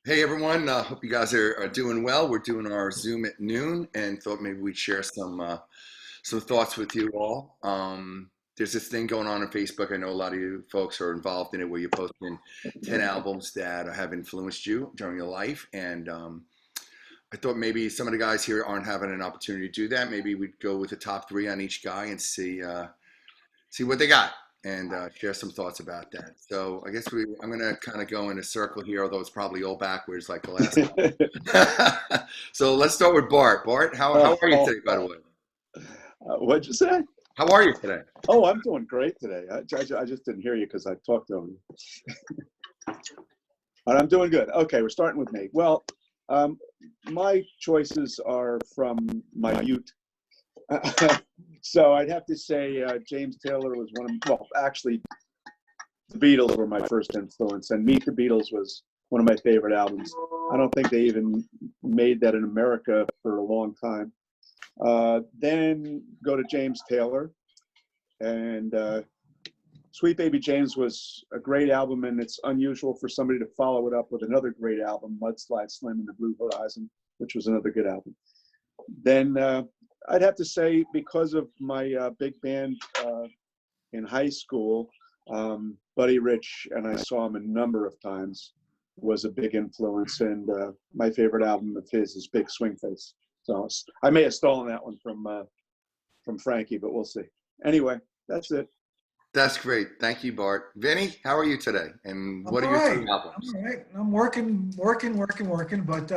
Hey everyone, hope you guys are doing well. We're doing our Zoom at noon and thought maybe we'd share some thoughts with you all. There's this thing going on Facebook. I know a lot of you folks are involved in it where you're posting 10 albums that have influenced you during your life. And I thought maybe some of the guys here aren't having an opportunity to do that. Maybe we'd go with the top three on each guy and see what they got and share some thoughts about that. So I guess I'm going to kind of go in a circle here, although it's probably all backwards like the last time. So let's start with Bart. Bart, how are you today, by the way? What'd you say? How are you today? Oh, I'm doing great today. I just didn't hear you because I talked over you. But I'm doing good. Okay, we're starting with me. Well, my choices are from my youth. So I'd have to say James Taylor was one of, well, actually, the Beatles were my first influence, and Meet the Beatles was one of my favorite albums. I don't think they even made that in America for a long time. Then go to James Taylor, and Sweet Baby James was a great album, and it's unusual for somebody to follow it up with another great album, Mudslide Slim and the Blue Horizon, which was another good album. Then I'd have to say, because of my big band in high school, Buddy Rich, and I saw him a number of times, was a big influence, and my favorite album of his is Big Swing Face. So I may have stolen that one from Frankie, but we'll see. Anyway, that's it. That's great. Thank you, Bart. Vinny, how are you today? And I'm what are all your right. three albums? I'm all right. I'm working. But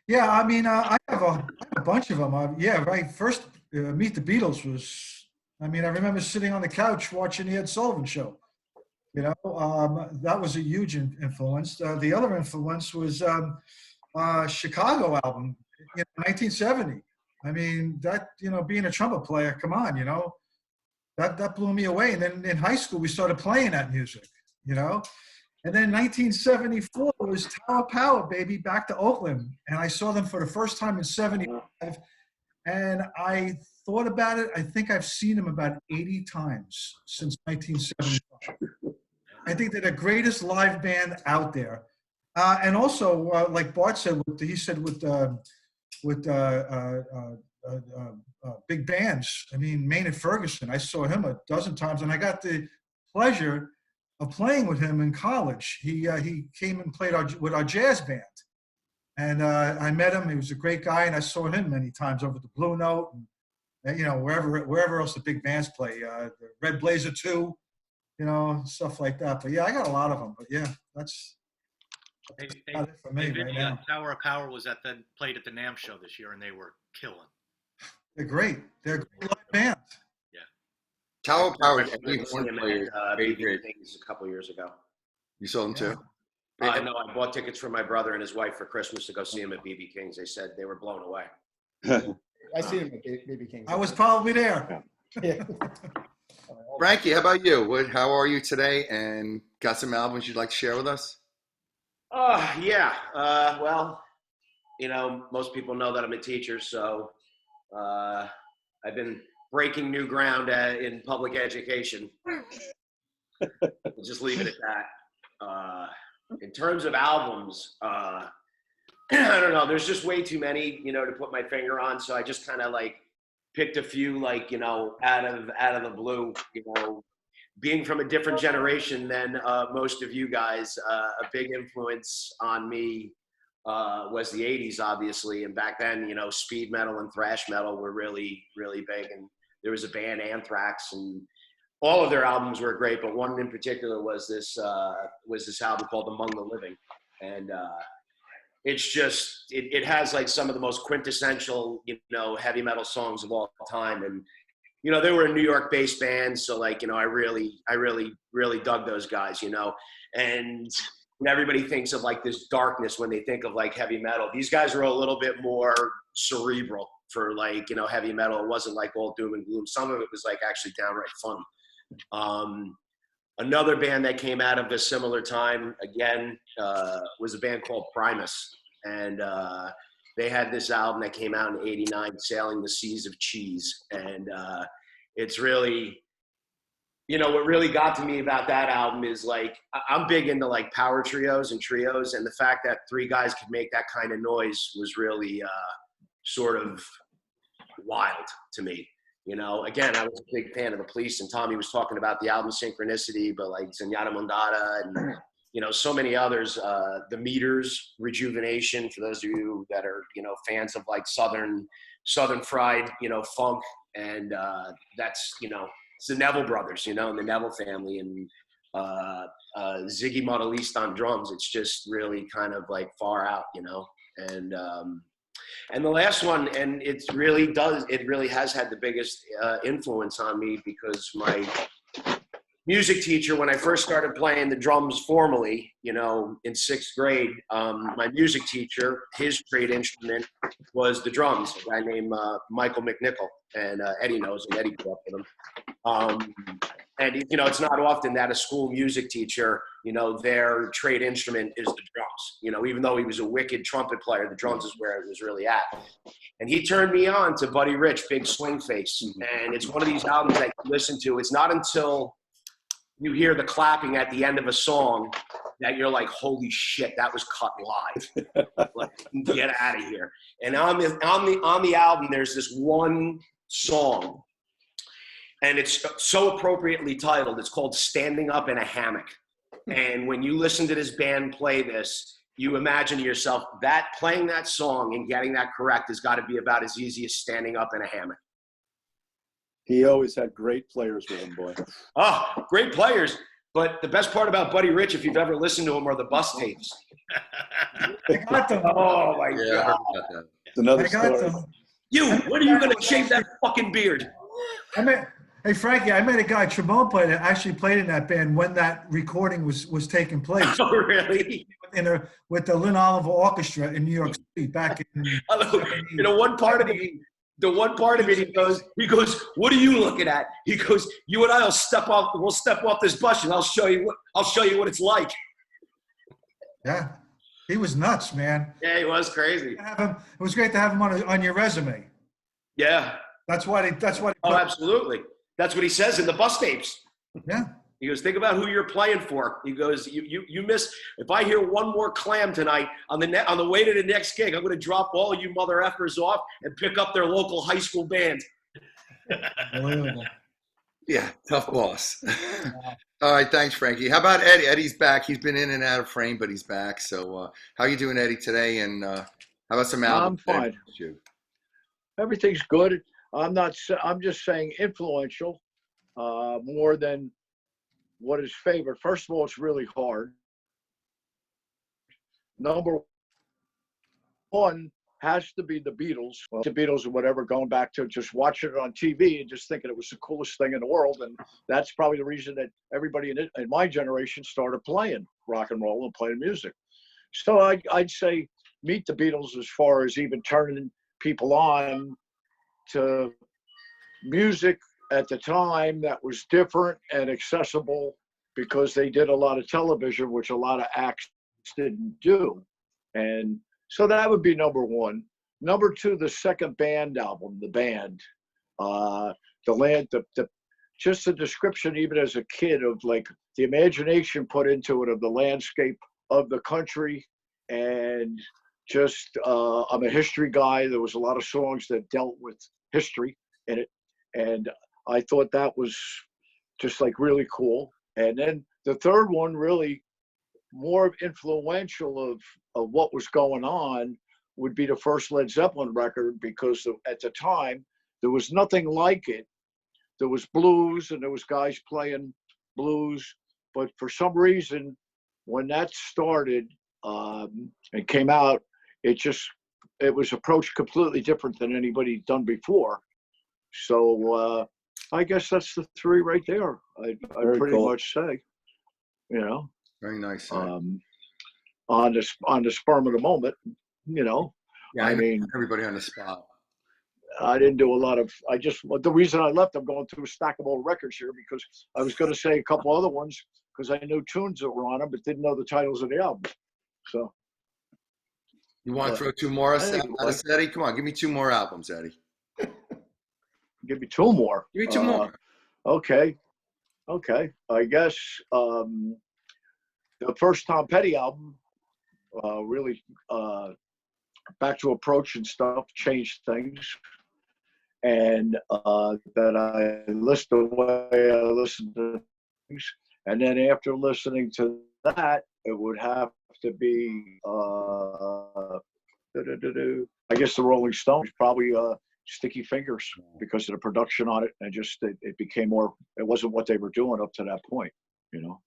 yeah, I mean, I have a bunch of them. Yeah, right. First, Meet the Beatles was. I mean, I remember sitting on the couch watching the Ed Sullivan Show. That was a huge influence. The other influence was Chicago album, 1970. I mean, that being a trumpet player, come on, that blew me away. And then in high school, we started playing that music, you know. And then 1974 was Tower Power, baby, back to Oakland. And I saw them for the first time in 75. And I thought about it. I think I've seen them about 80 times since 1975. I think they're the greatest live band out there. And also, like Bart said, he said with big bands. I mean, Maynard Ferguson, I saw him a dozen times, and I got the pleasure of playing with him in college. He came and played with our jazz band. And I met him. He was a great guy, and I saw him many times over the Blue Note and wherever else the big bands play. The Red Blazer 2, stuff like that. But yeah, I got a lot of them. But yeah, that's about it for me right now. Tower of Power was played at the NAMM show this year, and they were killing. They're great. They're a great live band. Yeah. Tower Power is I every went to see horn him player's at BB favorite. King's a couple years ago. You saw them too? I know. I bought tickets for my brother and his wife for Christmas to go see him at BB King's. They said they were blown away. I see him at BB King. I was probably there. Yeah. Frankie, how about you? How are you today? And got some albums you'd like to share with us? Yeah. Well, most people know that I'm a teacher, so I've been breaking new ground in public education. We'll just leave it at that. In terms of albums, I don't know. There's just way too many, to put my finger on. So I just kind of picked a few, out of the blue. Being from a different generation than most of you guys, a big influence on me was the '80s, obviously. And back then, speed metal and thrash metal were really, really big. And there was a band, Anthrax, and all of their albums were great, but one in particular was this album called Among the Living. And it's just, it has some of the most quintessential, heavy metal songs of all time. And, they were a New York based band. So I really dug those guys, and everybody thinks of this darkness when they think of heavy metal. These guys are a little bit more cerebral for heavy metal. It wasn't all doom and gloom. Some of it was actually downright fun. Another band that came out of a similar time again was a band called Primus, and they had this album that came out in '89, Sailing the Seas of Cheese, and it's really you know, what really got to me about that album is like, I'm big into like power trios and trios. And the fact that three guys could make that kind of noise was really sort of wild to me. You know, again, I was a big fan of the Police, and Tommy was talking about the album Synchronicity, but like Zenyatta Mondada and, you know, so many others. The Meters, Rejuvenation, for those of you that are, you know, fans of like Southern fried, you know, funk. And that's, you know, it's the Neville brothers, you know, and the Neville family, and Ziggy Modelista on drums. It's just really kind of like far out, you know. And the last one, and it really has had the biggest influence on me, because my music teacher, when I first started playing the drums formally, you know, in 6th grade, my music teacher, his trade instrument was the drums, a guy named Michael McNichol, and Eddie knows him. Eddie grew up with him. And, you know, it's not often that a school music teacher, you know, their trade instrument is the drums. You know, even though he was a wicked trumpet player, the drums is where it was really at. And he turned me on to Buddy Rich, Big Swing Face. And it's one of these albums that you listen to. It's not until you hear the clapping at the end of a song that you're like, holy shit, that was cut live. Like, get out of here. And on the album, there's this one song, and it's so appropriately titled. It's called Standing Up in a Hammock. And when you listen to this band play this, you imagine to yourself that playing that song and getting that correct has got to be about as easy as standing up in a hammock. He always had great players with him, boy. Oh, great players. But the best part about Buddy Rich, if you've ever listened to him, are the bus tapes. I got them. Oh, my Yeah, I heard God. about that. It's another I got story. them. You, when are you going to shave that fucking beard? Hey, Frankie, I met a guy, trombone player, that actually played in that band when that recording was taking place. Oh, really? With the Lynn Oliver Orchestra in New York City back in. You know, one part of it, he goes, what are you looking at? He goes, you and I we'll step off this bus, and I'll show you what it's like. Yeah, he was nuts, man. Yeah, he was crazy. It was great to have him on your resume. Yeah. That's why. Oh, absolutely. That's what he says in the bus tapes. Yeah. He goes, think about who you're playing for. He goes, you miss. If I hear one more clam tonight on the way to the next gig, I'm going to drop all you mother effers off and pick up their local high school band. Unbelievable. Yeah, tough boss. All right, thanks, Frankie. How about Eddie? Eddie's back. He's been in and out of frame, but he's back. So how you doing, Eddie, today? And how about some albums? I'm fine. Everything's good. I'm just saying influential more than what is favorite. First of all, it's really hard. Number one has to be the Beatles. Well, the Beatles or whatever, going back to just watching it on TV and just thinking it was the coolest thing in the world. And that's probably the reason that everybody in my generation started playing rock and roll and playing music. So I'd say meet the Beatles as far as even turning people on to music at the time that was different and accessible, because they did a lot of television, which a lot of acts didn't do. And so that would be number one. Number two, the second band album, the band, just the description, even as a kid, of like the imagination put into it of the landscape of the country. And just, I'm a history guy. There was a lot of songs that dealt with history in it. And I thought that was just like really cool. And then the third one, really more influential of what was going on, would be the first Led Zeppelin record, because at the time there was nothing like it. There was blues and there was guys playing blues, but for some reason when that started and came out, it was approached completely different than anybody'd done before. So I guess that's the three right there. I'd pretty cool. much say, you know, Very nice. on the sperm of the moment, you know. Yeah, I mean, everybody on the spot. I didn't do a lot of. The reason I left, I'm going through a stack of old records here, because I was going to say a couple other ones because I knew tunes that were on them, but didn't know the titles of the album. So. You want to throw two more at us, Eddie? Come on, give me two more albums, Eddie. Give me two more. Give me two more. Okay. Okay, I guess the first Tom Petty album really Back to Approach and stuff changed things, and that I listened the way I listened to things, and then after listening to that, it would have to be I guess the Rolling Stones, probably Sticky Fingers, because of the production on it, and just it became more. It wasn't what they were doing up to that point, you know.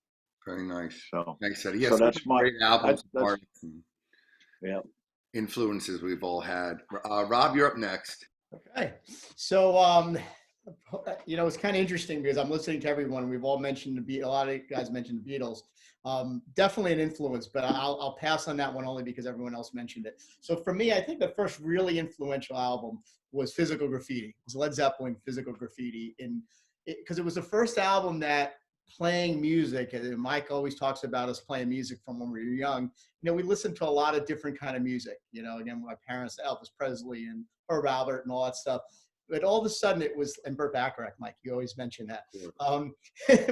Very nice. So, Like I said, so that's my great albums, that's artists, and yeah. influences we've all had. Rob, you're up next. Okay. So, it's kind of interesting because I'm listening to everyone. We've all mentioned a lot of guys mentioned the Beatles. Definitely an influence, but I'll pass on that one only because everyone else mentioned it. So for me, I think the first really influential album was Physical Graffiti. It was Led Zeppelin, Physical Graffiti, because it was the first album that playing music, and Mike always talks about us playing music from when we were young. We listened to a lot of different kind of music. Again, my parents, Elvis Presley and Herb Albert and all that stuff. But all of a sudden it was, and Burt Bacharach, Mike, you always mention that,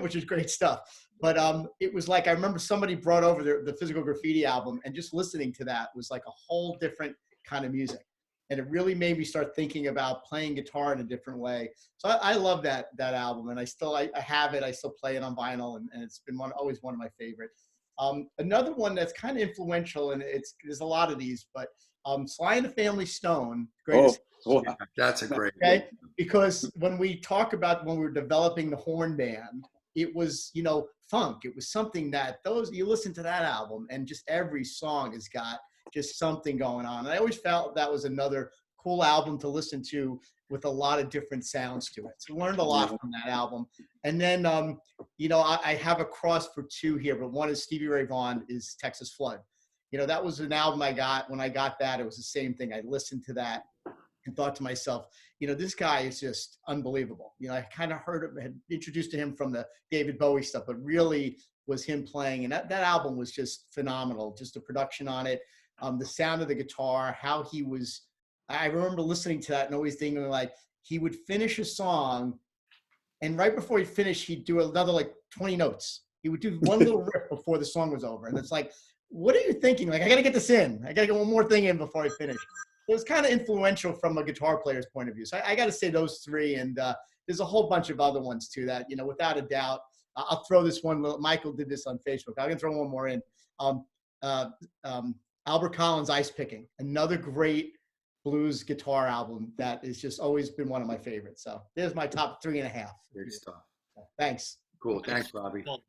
which is great stuff. But it was like, I remember somebody brought over the Physical Graffiti album, and just listening to that was like a whole different kind of music. And it really made me start thinking about playing guitar in a different way. So I love that album, and I have it. I still play it on vinyl, and it's been always one of my favorites. Another one that's kind of influential, and there's a lot of these, but Sly and the Family Stone, greatest. Oh, That's a great. Okay, because when we were developing the horn band, it was funk. It was something that you listen to that album, and just every song has got just something going on. And I always felt that was another cool album to listen to with a lot of different sounds to it. So I learned a lot from that album. And then, I have a cross for two here, but one is Stevie Ray Vaughan is Texas Flood. That was an album I got. When I got that, it was the same thing. I listened to that and thought to myself, this guy is just unbelievable. I kind of had introduced to him from the David Bowie stuff, but really was him playing. And that album was just phenomenal. Just the production on it, the sound of the guitar, how he was. I remember listening to that and always thinking like he would finish a song, and right before he finished, he'd do another like 20 notes. He would do one little riff before the song was over. And it's like, what are you thinking? Like, I got to get this in. I got to get one more thing in before I finish. It was kind of influential from a guitar player's point of view. So I got to say those three, and there's a whole bunch of other ones too that, without a doubt, I'll throw this one. Michael did this on Facebook. I'm going to throw one more in. Albert Collins' Ice Picking, another great blues guitar album that has just always been one of my favorites. So there's my top 3.5. Great stuff. Thanks. Cool. Thanks, Robbie. Well,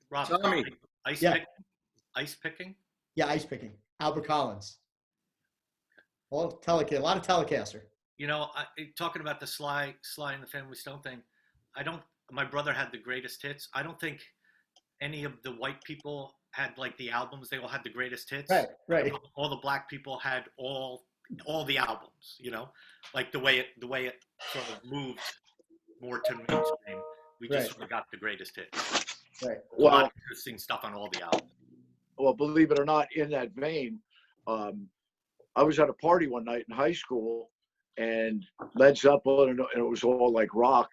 Rob, Tommy. ice picking? Yeah, Ice Picking. Albert Collins. Well, a lot of Telecaster. Talking about the Sly and the Family Stone thing, my brother had the greatest hits. I don't think any of the white people had like the albums. They all had the greatest hits. Right. All the black people had all the albums, like the way it sort of moved more to mainstream. We just sort of got the greatest hits. Right. A lot of interesting stuff on all the albums. Well, believe it or not, in that vein, I was at a party one night in high school, and Led Zeppelin, and it was all like rock.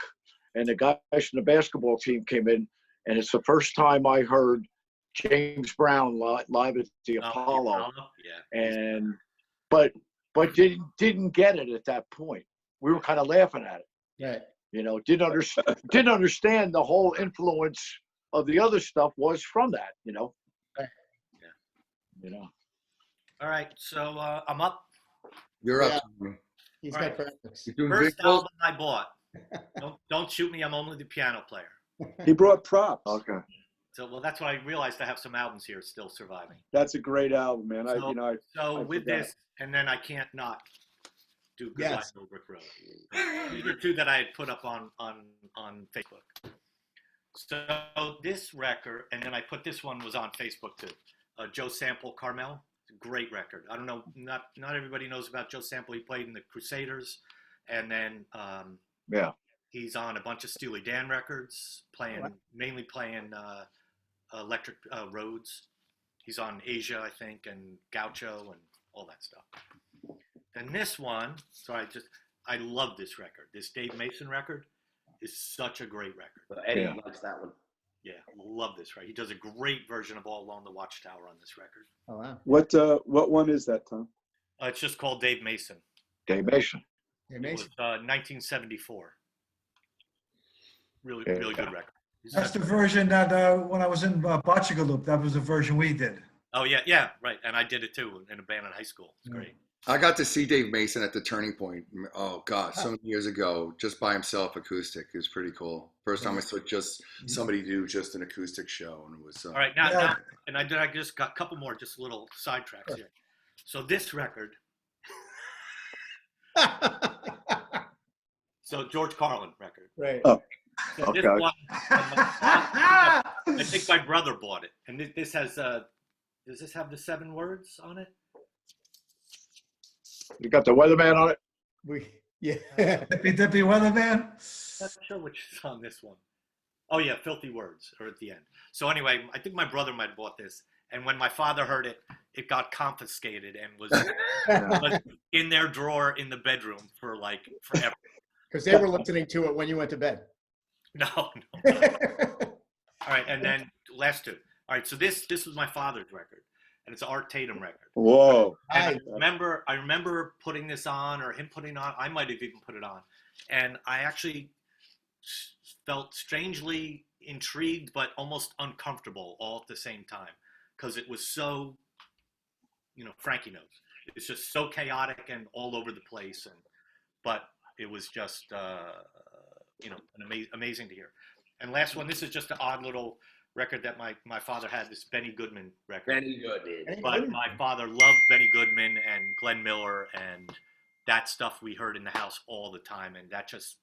And the guys from the basketball team came in, and it's the first time I heard James Brown live at the Apollo. Yeah. And but didn't get it at that point. We were kind of laughing at it. Right. Didn't understand the whole influence of the other stuff was from that. Right. Yeah. All right, so I'm up. You're up. He's All got right. practice. You're doing First big album I bought. Don't shoot me. I'm only the piano player. he brought props. Okay. So that's when I realized I have some albums here still surviving. That's a great album, man. I With forgot. this, and then I can't not do Goodbye Yes. Old Brick Road. These are two that I had put up on Facebook. So this record, and then I put this one was on Facebook too. Joe Sample, Carmel. It's a great record. I don't know, not everybody knows about Joe Sample. He played in the Crusaders, and then he's on a bunch of Steely Dan records, mainly playing Electric Roads. He's on Asia, I think, and Gaucho and all that stuff. And this one, I love this record, this Dave Mason record. is such a great record. But Eddie Yeah. likes that one. Yeah, love this, right? He does a great version of All Along the Watchtower on this record. Oh wow. What one is that, Tom? It's just called Dave Mason. Dave Mason. Hey, It was Mason. 1974. Really, Yeah. really good record. That's the version that when I was in Bacharach, that was the version we did. Oh yeah, right. And I did it too in a band in high school. It's great. I got to see Dave Mason at the Turning Point. Oh God, so many years ago, just by himself, acoustic. It was pretty cool. First time I saw just somebody do just an acoustic show, and it was. All right, now, Yeah. now and I just got a couple more, just little sidetracks here. So this record, so George Carlin record. Right. Oh. So this Okay. one, I think my brother bought it, and this has. Does this have the 7 words on it? You got the weatherman on it? Yeah. Dippy Dippy Weatherman. Not sure which is on this one. Oh yeah, Filthy Words are at the end. So anyway, I think my brother might have bought this, and when my father heard it, it got confiscated and was in their drawer in the bedroom for like forever. Because they were listening to it when you went to bed. No. All right, and then last 2. All right, so this was my father's record, and it's an Art Tatum record. Whoa. And I remember putting this on, or him putting it on. I might have even put it on, and I actually felt strangely intrigued, but almost uncomfortable all at the same time, because it was so, Frankie knows, it's just so chaotic and all over the place, but it was just, amazing to hear. And last one, this is just an odd little record that my father had, this Benny Goodman record. Benny Goodman. But my father loved Benny Goodman and Glenn Miller, and that stuff we heard in the house all the time. And that just,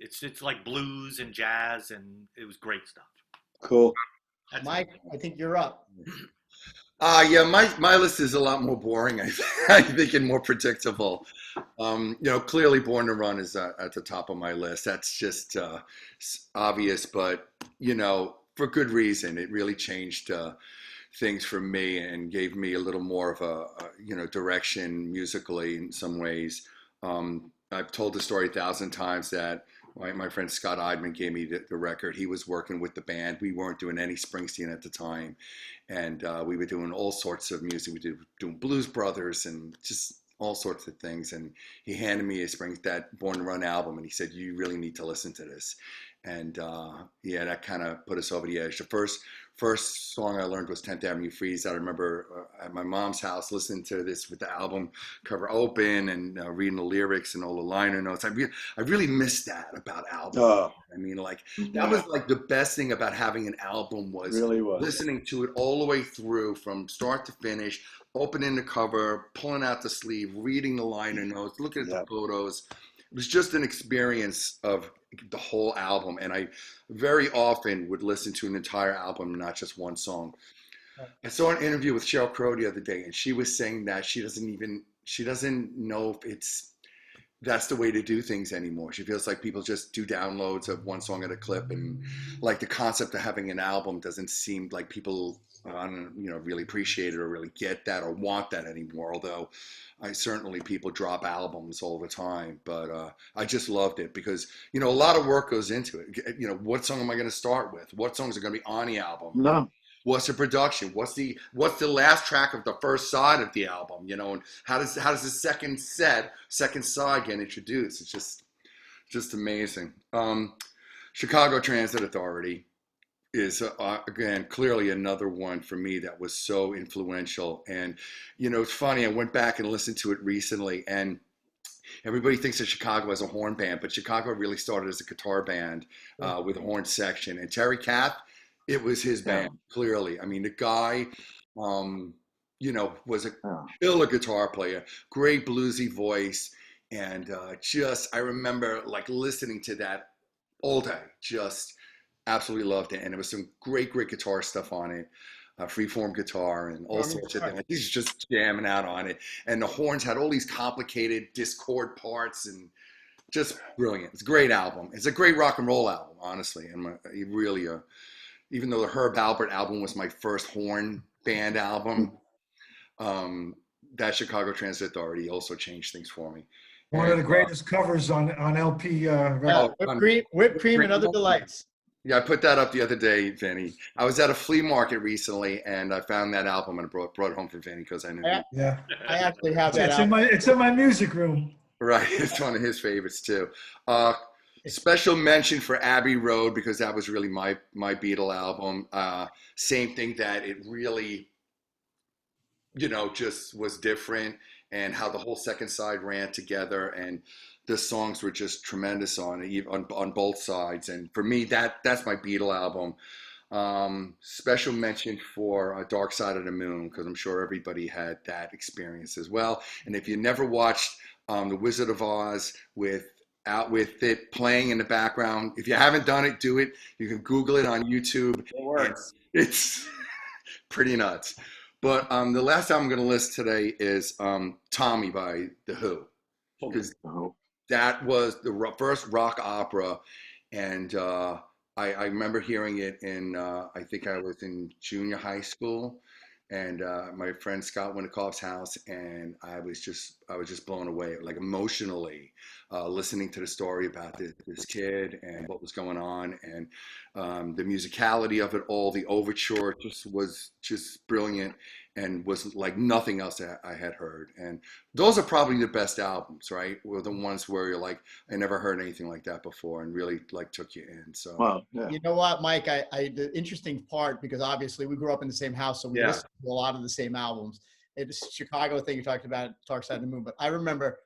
it's like blues and jazz, and it was great stuff. Cool. That's Mike, I think you're up. Yeah, my list is a lot more boring, I think, and more predictable. Clearly Born to Run is at the top of my list. That's just obvious, but, for good reason. It really changed things for me and gave me a little more of a direction musically in some ways. I've told the story 1,000 times that my friend Scott Idman gave me the record. He was working with the band. We weren't doing any Springsteen at the time. And we were doing all sorts of music. We were doing Blues Brothers and just all sorts of things. And he handed me that Born to Run album, and he said, "You really need to listen to this." And that kind of put us over the edge. The first song I learned was 10th Avenue Freeze. I remember at my mom's house listening to this with the album cover open and reading the lyrics and all the liner notes. I really missed that about albums. Oh. I mean, that was like the best thing about having an album was Really was. listening to it all the way through from start to finish, opening the cover, pulling out the sleeve, reading the liner notes, looking at the photos. It was just an experience of the whole album, and I very often would listen to an entire album, not just one song. I saw an interview with Cheryl Crow the other day, and she was saying that she doesn't know if that's the way to do things anymore. She feels like people just do downloads of one song at a clip, and like the concept of having an album doesn't seem like people really appreciate it or really get that or want that anymore. Although people drop albums all the time, but I just loved it because, a lot of work goes into it. What song am I going to start with? What songs are going to be on the album? No. What's the production? What's the last track of the first side of the album? And how does the second side get introduced? It's just amazing. Chicago Transit Authority is again clearly another one for me that was so influential. And it's funny, I went back and listened to it recently, and everybody thinks of Chicago as a horn band, but Chicago really started as a guitar band with a horn section. And Terry Kath, it was his band, clearly. I mean, the guy was a killer guitar player, great bluesy voice, and I remember listening to that all day, just absolutely loved it. And there was some great guitar stuff on it, freeform guitar and all sorts of things. He's just jamming out on it. And the horns had all these complicated discord parts and just brilliant. It's a great album. It's a great rock and roll album, honestly. And really, even though the Herb Alpert album was my first horn band album, that Chicago Transit Authority also changed things for me. One of the And, greatest covers on LP. Yeah, Oh, whipped cream, and other delights. yeah, I put that up the other day, Vinny. I was at a flea market recently, and I found that album and brought it home for Vinny because I knew. Yeah, I actually have that it's out. in my music room. Right, it's one of his favorites too. Uh, Special mention for Abbey Road because that was really my Beatle album. Same thing that it really, just was different, and how the whole second side ran together, and the songs were just tremendous on both sides. And for me, that's my Beatle album. Special mention for Dark Side of the Moon because I'm sure everybody had that experience as well. And if you never watched The Wizard of Oz with it playing in the background, if you haven't done it, do it. You can Google it on YouTube. It works. It's pretty nuts. But the last album I'm going to list today is Tommy by The Who, because that was the first rock opera, and I remember hearing it in I think I was in junior high school, and my friend Scott Winikoff's house, and I was just blown away, like emotionally, listening to the story about this kid and what was going on, and the musicality of it all. The overture was just brilliant, and was like nothing else that I had heard. And those are probably the best albums, right? Were the ones where you're like, I never heard anything like that before, and really like took you in. So, Wow. Yeah. You know what, Mike? The interesting part, because obviously we grew up in the same house, so we listened to a lot of the same albums. It's a Chicago thing you talked about, Dark Side of the Moon. But I remember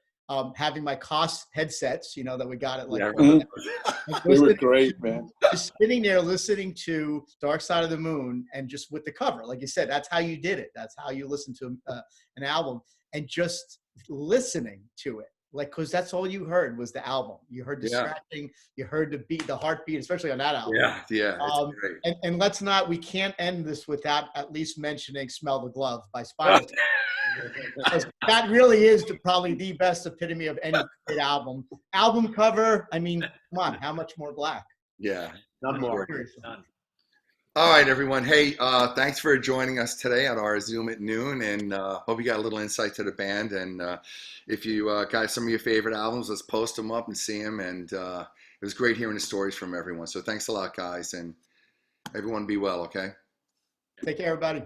having my COS headsets, that we got at like. They were great, man. Just sitting there listening to Dark Side of the Moon, and just with the cover, like you said, that's how you did it. That's how you listened to an album, and just listening to it. Like, because that's all you heard was the album. You heard the scratching, you heard the beat, the heartbeat, especially on that album. Yeah. Great. And we can't end this without at least mentioning "Smell the Glove" by Spider. That really is probably the best epitome of any great album. Album cover, I mean, come on, how much more black? Yeah. None more. Done. All right, everyone. Hey, thanks for joining us today at our Zoom at noon, and hope you got a little insight to the band. And if you got some of your favorite albums, let's post them up and see them. And it was great hearing the stories from everyone. So thanks a lot, guys, and everyone be well, okay? Take care, everybody.